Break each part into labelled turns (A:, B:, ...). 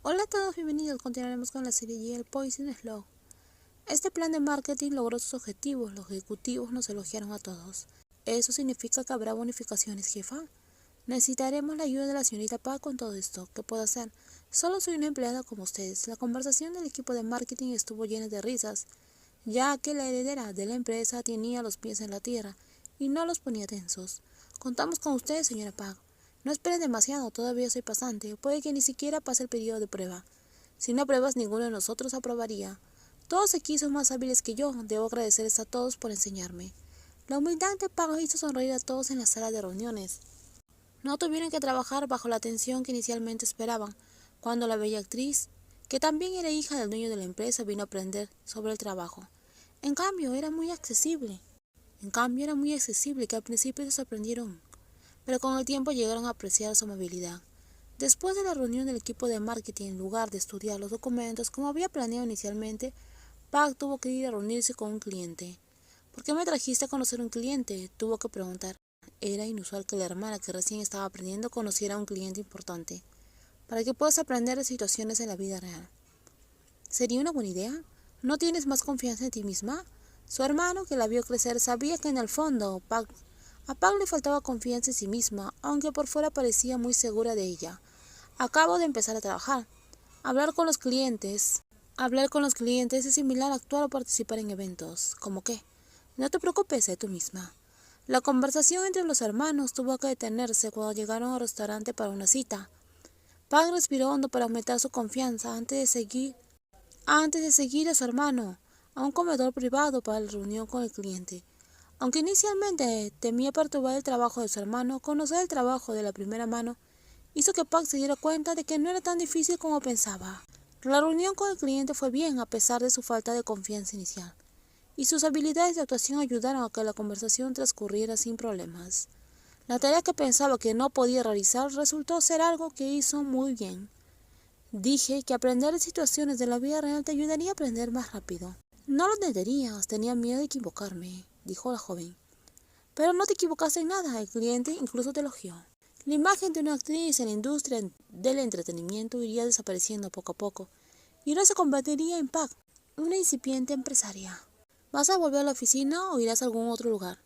A: Hola a todos, bienvenidos. Continuaremos con la serie y el Poison Slow. Este plan de marketing logró sus objetivos. Los ejecutivos nos elogiaron a todos. ¿Eso significa que habrá bonificaciones, jefa? Necesitaremos la ayuda de la señorita Park con todo esto. ¿Qué puedo hacer? Solo soy una empleada como ustedes. La conversación del equipo de marketing estuvo llena de risas, ya que la heredera de la empresa tenía los pies en la tierra y no los ponía tensos. Contamos con ustedes, señora Park. No esperen demasiado, todavía soy pasante. Puede que ni siquiera pase el periodo de prueba. Si no apruebas, ninguno de nosotros aprobaría. Todos aquí son más hábiles que yo. Debo agradecerles a todos por enseñarme. La humildad de Park hizo sonreír a todos en la sala de reuniones. No tuvieron que trabajar bajo la tensión que inicialmente esperaban, cuando la bella actriz, que también era hija del dueño de la empresa, vino a aprender sobre el trabajo. En cambio, era muy accesible que al principio se sorprendieron, pero con el tiempo llegaron a apreciar su amabilidad. Después de la reunión del equipo de marketing, en lugar de estudiar los documentos como había planeado inicialmente, Park tuvo que ir a reunirse con un cliente. ¿Por qué me trajiste a conocer a un cliente?, tuvo que preguntar. Era inusual que la hermana, que recién estaba aprendiendo, conociera a un cliente importante, para que puedas aprender de situaciones en la vida real. ¿Sería una buena idea? ¿No tienes más confianza en ti misma? Su hermano, que la vio crecer, sabía que en el fondo a Park le faltaba confianza en sí misma, aunque por fuera parecía muy segura de ella. Acabo de empezar a trabajar. Hablar con los clientes es similar a actuar o participar en eventos. ¿Cómo qué? No te preocupes, sé tú misma. La conversación entre los hermanos tuvo que detenerse cuando llegaron al restaurante para una cita. Park respiró hondo para aumentar su confianza antes de seguir a su hermano a un comedor privado para la reunión con el cliente. Aunque inicialmente temía perturbar el trabajo de su hermano, conocer el trabajo de la primera mano hizo que Park se diera cuenta de que no era tan difícil como pensaba. La reunión con el cliente fue bien a pesar de su falta de confianza inicial, y sus habilidades de actuación ayudaron a que la conversación transcurriera sin problemas. La tarea que pensaba que no podía realizar resultó ser algo que hizo muy bien. Dije que aprender de situaciones de la vida real te ayudaría a aprender más rápido. No lo entenderías, tenía miedo de equivocarme, dijo la joven. Pero no te equivocaste en nada, el cliente incluso te elogió. La imagen de una actriz en la industria del entretenimiento iría desapareciendo poco a poco, y ahora se convertiría en Park, una incipiente empresaria. ¿Vas a volver a la oficina o irás a algún otro lugar?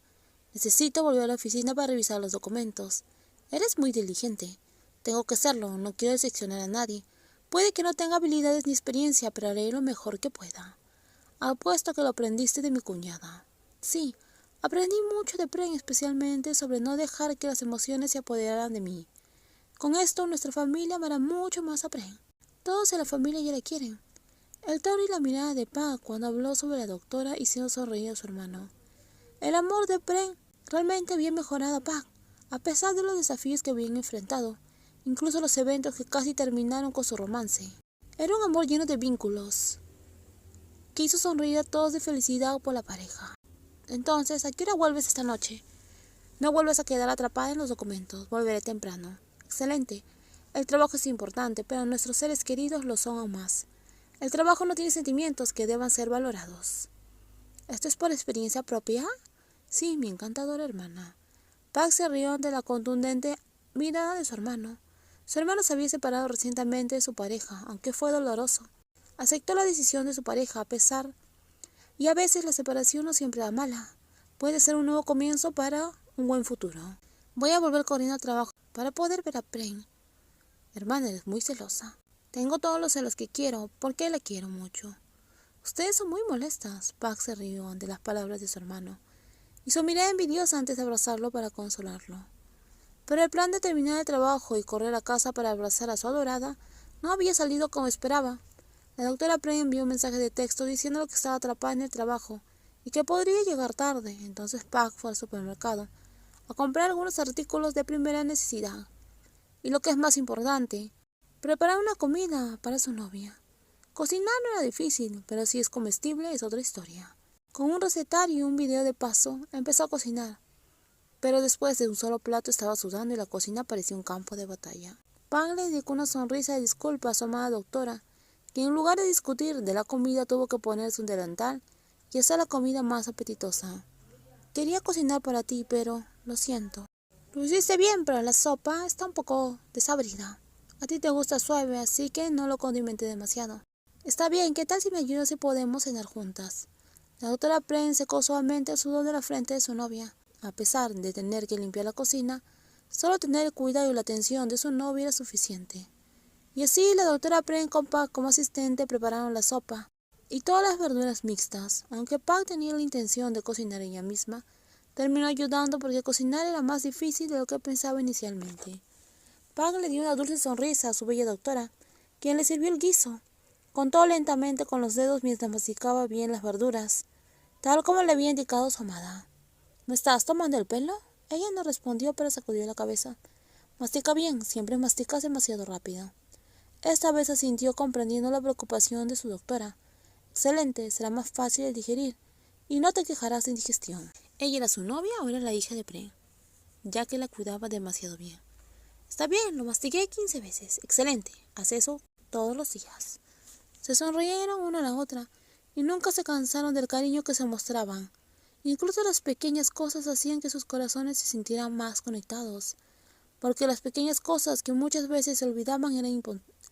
A: Necesito volver a la oficina para revisar los documentos. Eres muy diligente. Tengo que hacerlo, no quiero decepcionar a nadie. Puede que no tenga habilidades ni experiencia, pero haré lo mejor que pueda. Apuesto que lo aprendiste de mi cuñada. Sí, aprendí mucho de Pren, especialmente sobre no dejar que las emociones se apoderaran de mí. Con esto, nuestra familia amará mucho más a Pren. Todos en la familia ya la quieren. El tono y la mirada de Park cuando habló sobre la doctora hicieron sonreír a su hermano. El amor de Pren realmente había mejorado a Park, a pesar de los desafíos que habían enfrentado, incluso los eventos que casi terminaron con su romance. Era un amor lleno de vínculos, que hizo sonreír a todos de felicidad por la pareja. Entonces, ¿a qué hora vuelves esta noche? No vuelves a quedar atrapada en los documentos, volveré temprano. Excelente. El trabajo es importante, pero nuestros seres queridos lo son aún más. El trabajo no tiene sentimientos que deban ser valorados. ¿Esto es por experiencia propia? Sí, mi encantadora hermana. Park se rió ante la contundente mirada de su hermano. Su hermano se había separado recientemente de su pareja, aunque fue doloroso. Aceptó la decisión de su pareja y a veces la separación no siempre da mala. Puede ser un nuevo comienzo para un buen futuro. Voy a volver corriendo al trabajo para poder ver a Pren. Hermana, eres muy celosa. Tengo todos los celos que quiero, porque la quiero mucho. Ustedes son muy molestas. Park se rió ante las palabras de su hermano, y su mirada envidiosa antes de abrazarlo para consolarlo. Pero el plan de terminar el trabajo y correr a casa para abrazar a su adorada no había salido como esperaba. La doctora Pren envió un mensaje de texto diciendo que estaba atrapada en el trabajo y que podría llegar tarde. Entonces Park fue al supermercado a comprar algunos artículos de primera necesidad. Y lo que es más importante, preparar una comida para su novia. Cocinar no era difícil, pero si es comestible es otra historia. Con un recetario y un video de paso, empezó a cocinar. Pero después de un solo plato estaba sudando y la cocina parecía un campo de batalla. Park le dedicó una sonrisa de disculpa a su amada doctora, que en lugar de discutir de la comida tuvo que ponerse un delantal y hacer la comida más apetitosa. Quería cocinar para ti, pero lo siento. Lo hiciste bien, pero la sopa está un poco desabrida. A ti te gusta suave, así que no lo condimente demasiado. Está bien, ¿qué tal si me ayudas y podemos cenar juntas? La doctora Pren secó suavemente el sudor de la frente de su novia. A pesar de tener que limpiar la cocina, solo tener el cuidado y la atención de su novia era suficiente. Y así la doctora Pren con Pak como asistente prepararon la sopa y todas las verduras mixtas. Aunque Pak tenía la intención de cocinar ella misma, terminó ayudando porque cocinar era más difícil de lo que pensaba inicialmente. Pak le dio una dulce sonrisa a su bella doctora, quien le sirvió el guiso. Contó lentamente con los dedos mientras masticaba bien las verduras, tal como le había indicado su amada. ¿Me estás tomando el pelo? Ella no respondió, pero sacudió la cabeza. Mastica bien, siempre masticas demasiado rápido. Esta vez se sintió comprendiendo la preocupación de su doctora. Excelente, será más fácil de digerir y no te quejarás de indigestión. ¿Ella era su novia o era la hija de Pren? Ya que la cuidaba demasiado bien. Está bien, lo mastiqué 15 veces. Excelente, haz eso todos los días. Se sonrieron una a la otra y nunca se cansaron del cariño que se mostraban. Incluso las pequeñas cosas hacían que sus corazones se sintieran más conectados, porque las pequeñas cosas que muchas veces se olvidaban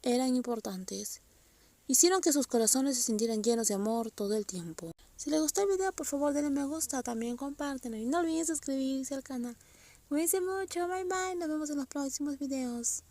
A: eran importantes. Hicieron que sus corazones se sintieran llenos de amor todo el tiempo. Si les gustó el video, por favor denle me gusta, también compártenlo y no olviden suscribirse al canal. Cuídense mucho, bye bye, nos vemos en los próximos videos.